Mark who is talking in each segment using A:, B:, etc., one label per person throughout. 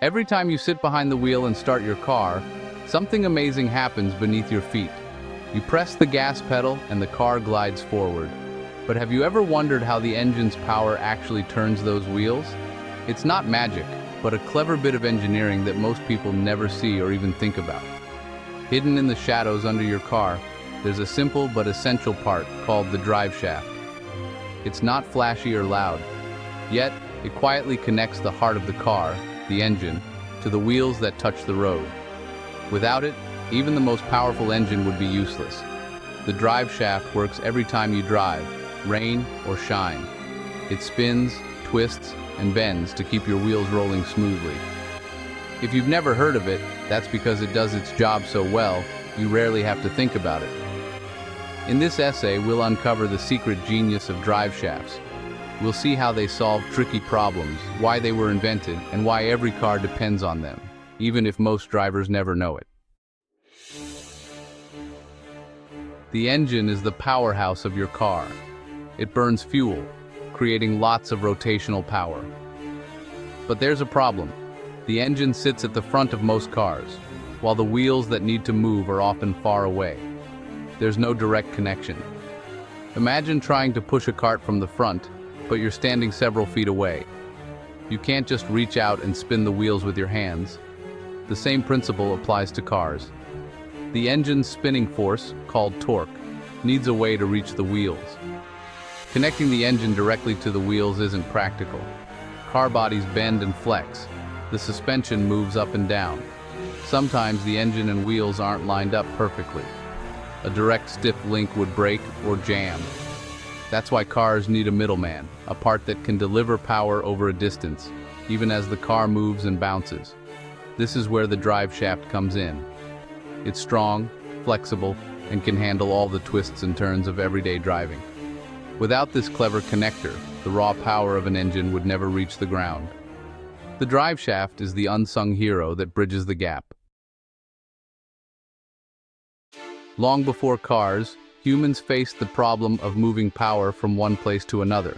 A: Every time you sit behind the wheel and start your car, something amazing happens beneath your feet. You press the gas pedal and the car glides forward. But have you ever wondered how the engine's power actually turns those wheels? It's not magic, but a clever bit of engineering that most people never see or even think about. Hidden in the shadows under your car, there's a simple but essential part called the drive shaft. It's not flashy or loud, yet it quietly connects the heart of the car, the engine, to the wheels that touch the road. Without it, even the most powerful engine would be useless. The drive shaft works every time you drive, rain or shine. It spins, twists, and bends to keep your wheels rolling smoothly. If you've never heard of it, that's because it does its job so well, you rarely have to think about it. In this essay, we'll uncover the secret genius of drive shafts. We'll see how they solve tricky problems, why they were invented, and why every car depends on them, even if most drivers never know it. The engine is the powerhouse of your car. It burns fuel, creating lots of rotational power. But there's a problem. The engine sits at the front of most cars, while the wheels that need to move are often far away. There's no direct connection. Imagine trying to push a cart from the front, but you're standing several feet away. You can't just reach out and spin the wheels with your hands. The same principle applies to cars. The engine's spinning force, called torque, needs a way to reach the wheels. Connecting the engine directly to the wheels isn't practical. Car bodies bend and flex. The suspension moves up and down. Sometimes the engine and wheels aren't lined up perfectly. A direct stiff link would break or jam. That's why cars need a middleman, a part that can deliver power over a distance, even as the car moves and bounces. This is where the drive shaft comes in. It's strong, flexible, and can handle all the twists and turns of everyday driving. Without this clever connector, the raw power of an engine would never reach the ground. The drive shaft is the unsung hero that bridges the gap. Long before cars, humans faced the problem of moving power from one place to another.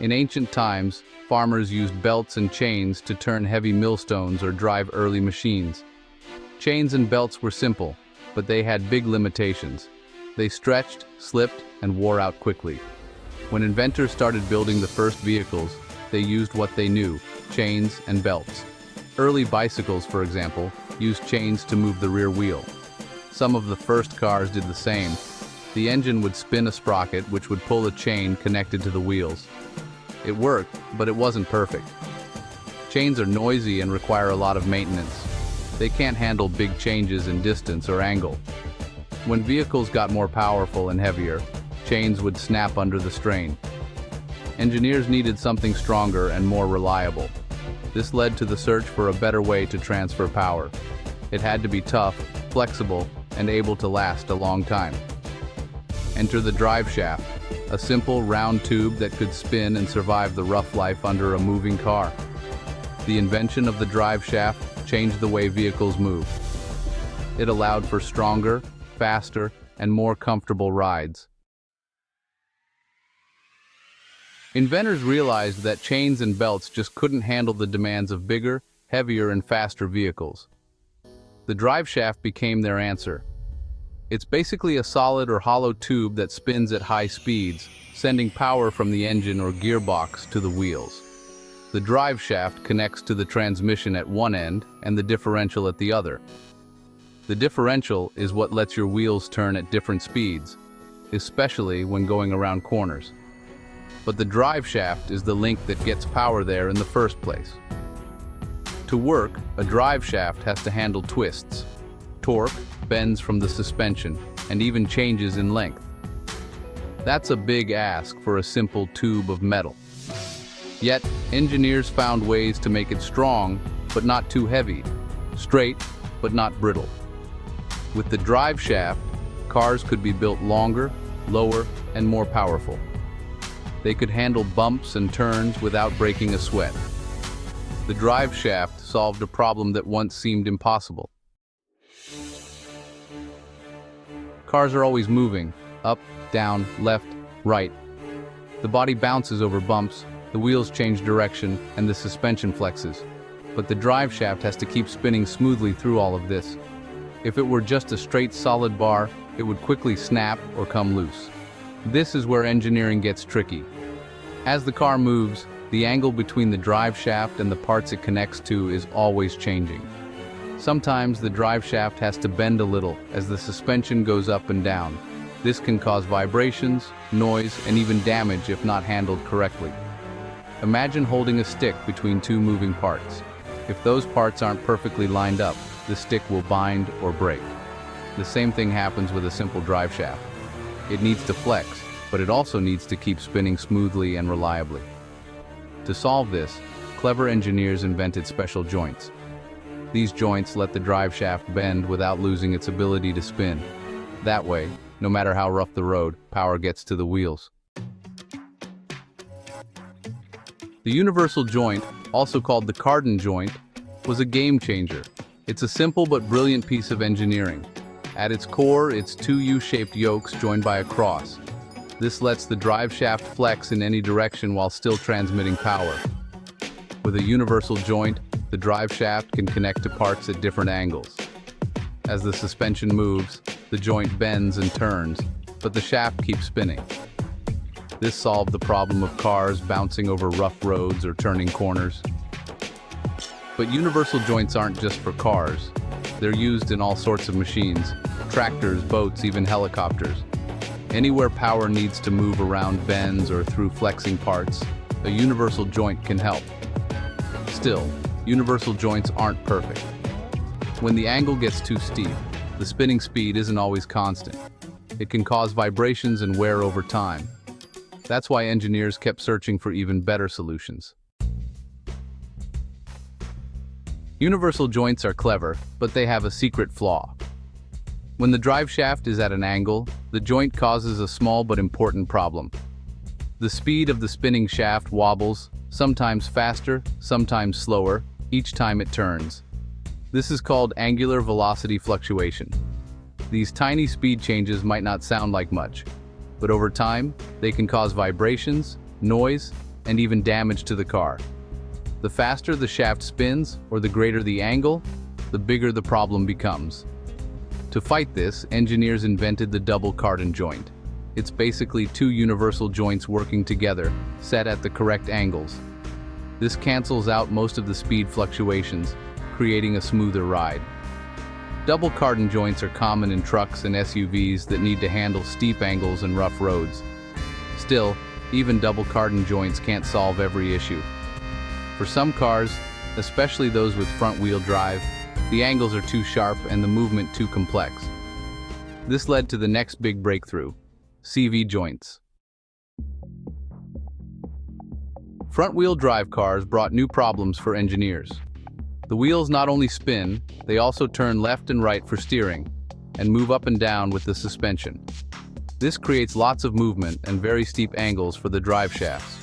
A: In ancient times, farmers used belts and chains to turn heavy millstones or drive early machines. Chains and belts were simple, but they had big limitations. They stretched, slipped, and wore out quickly. When inventors started building the first vehicles, they used what they knew: chains and belts. Early bicycles, for example, used chains to move the rear wheel. Some of the first cars did the same. The engine would spin a sprocket which would pull a chain connected to the wheels. It worked, but it wasn't perfect. Chains are noisy and require a lot of maintenance. They can't handle big changes in distance or angle. When vehicles got more powerful and heavier, chains would snap under the strain. Engineers needed something stronger and more reliable. This led to the search for a better way to transfer power. It had to be tough, flexible, and able to last a long time. Enter the drive shaft, a simple round tube that could spin and survive the rough life under a moving car. The invention of the drive shaft changed the way vehicles move. It allowed for stronger, faster, and more comfortable rides. Inventors realized that chains and belts just couldn't handle the demands of bigger, heavier, and faster vehicles. The drive shaft became their answer. It's basically a solid or hollow tube that spins at high speeds, sending power from the engine or gearbox to the wheels. The drive shaft connects to the transmission at one end and the differential at the other. The differential is what lets your wheels turn at different speeds, especially when going around corners. But the drive shaft is the link that gets power there in the first place. To work, a drive shaft has to handle twists. Torque bends from the suspension and even changes in length. That's a big ask for a simple tube of metal. Yet, engineers found ways to make it strong, but not too heavy, straight, but not brittle. With the drive shaft, cars could be built longer, lower, and more powerful. They could handle bumps and turns without breaking a sweat. The drive shaft solved a problem that once seemed impossible. Cars are always moving, up, down, left, right. The body bounces over bumps, the wheels change direction, and the suspension flexes. but the drive shaft has to keep spinning smoothly through all of this. If it were just a straight solid bar, it would quickly snap or come loose. This is where engineering gets tricky. As the car moves, the angle between the drive shaft and the parts it connects to is always changing. Sometimes the drive shaft has to bend a little as the suspension goes up and down. This can cause vibrations, noise, and even damage if not handled correctly. Imagine holding a stick between two moving parts. If those parts aren't perfectly lined up, the stick will bind or break. The same thing happens with a simple drive shaft. It needs to flex, but it also needs to keep spinning smoothly and reliably. To solve this, clever engineers invented special joints. These joints let the drive shaft bend without losing its ability to spin. That way, no matter how rough the road, power gets to the wheels. The universal joint, also called the Cardan joint, was a game changer. It's a simple but brilliant piece of engineering. At its core, it's two U-shaped yokes joined by a cross. This lets the drive shaft flex in any direction while still transmitting power. With a universal joint, the drive shaft can connect to parts at different angles. As the suspension moves, the joint bends and turns, but the shaft keeps spinning. This solved the problem of cars bouncing over rough roads or turning corners. But universal joints aren't just for cars. They're used in all sorts of machines: tractors, boats, even helicopters. Anywhere power needs to move around bends or through flexing parts, a universal joint can help. Still, universal joints aren't perfect. When the angle gets too steep, the spinning speed isn't always constant. It can cause vibrations and wear over time. That's why engineers kept searching for even better solutions. Universal joints are clever, but they have a secret flaw. When the drive shaft is at an angle, the joint causes a small but important problem. The speed of the spinning shaft wobbles, sometimes faster, sometimes slower, each time it turns. This is called angular velocity fluctuation. These tiny speed changes might not sound like much, but over time, they can cause vibrations, noise, and even damage to the car. The faster the shaft spins, or the greater the angle, the bigger the problem becomes. To fight this, engineers invented the double Cardan joint. It's basically two universal joints working together, set at the correct angles. This cancels out most of the speed fluctuations, creating a smoother ride. Double Cardan joints are common in trucks and SUVs that need to handle steep angles and rough roads. Still, even double Cardan joints can't solve every issue. For some cars, especially those with front-wheel drive, the angles are too sharp and the movement too complex. This led to the next big breakthrough: CV joints. Front-wheel drive cars brought new problems for engineers. The wheels not only spin, they also turn left and right for steering, and move up and down with the suspension. This creates lots of movement and very steep angles for the drive shafts.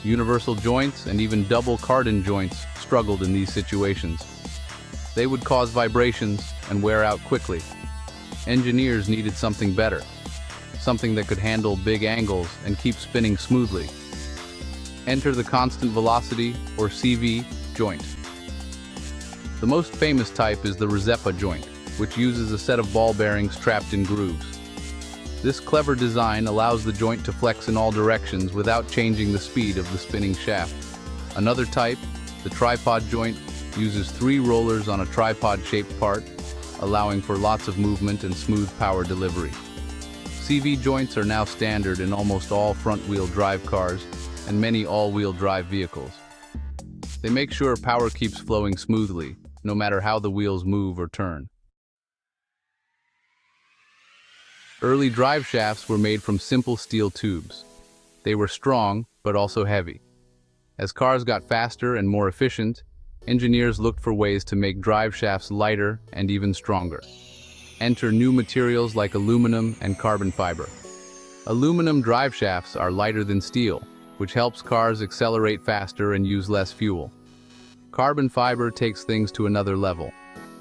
A: Universal joints and even double Cardan joints struggled in these situations. They would cause vibrations and wear out quickly. Engineers needed something better, something that could handle big angles and keep spinning smoothly. Enter the constant velocity, or CV, joint. The most famous type is the Driveshafts joint, which uses a set of ball bearings trapped in grooves. This clever design allows the joint to flex in all directions without changing the speed of the spinning shaft. Another type, the tripod joint, uses 3 rollers on a tripod-shaped part, allowing for lots of movement and smooth power delivery. CV joints are now standard in almost all front-wheel drive cars and many all-wheel drive vehicles. They make sure power keeps flowing smoothly, no matter how the wheels move or turn. Early drive shafts were made from simple steel tubes. They were strong, but also heavy. As cars got faster and more efficient, engineers looked for ways to make drive shafts lighter and even stronger. Enter new materials like aluminum and carbon fiber. Aluminum drive shafts are lighter than steel, which helps cars accelerate faster and use less fuel. Carbon fiber takes things to another level.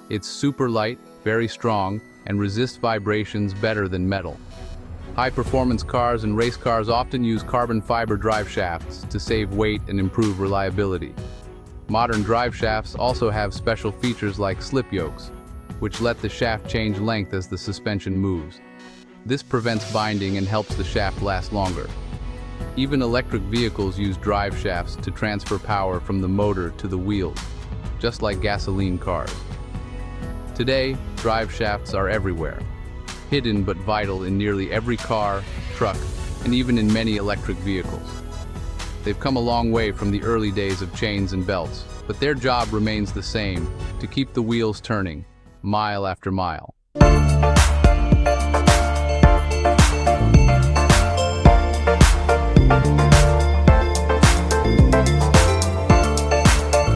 A: It's super light, very strong, and resists vibrations better than metal. High-performance cars and race cars often use carbon fiber drive shafts to save weight and improve reliability. Modern drive shafts also have special features like slip yokes, which let the shaft change length as the suspension moves. This prevents binding and helps the shaft last longer. Even electric vehicles use drive shafts to transfer power from the motor to the wheels, just like gasoline cars. Today, drive shafts are everywhere, hidden but vital in nearly every car, truck, and even in many electric vehicles. They've come a long way from the early days of chains and belts, but their job remains the same, to keep the wheels turning, mile after mile.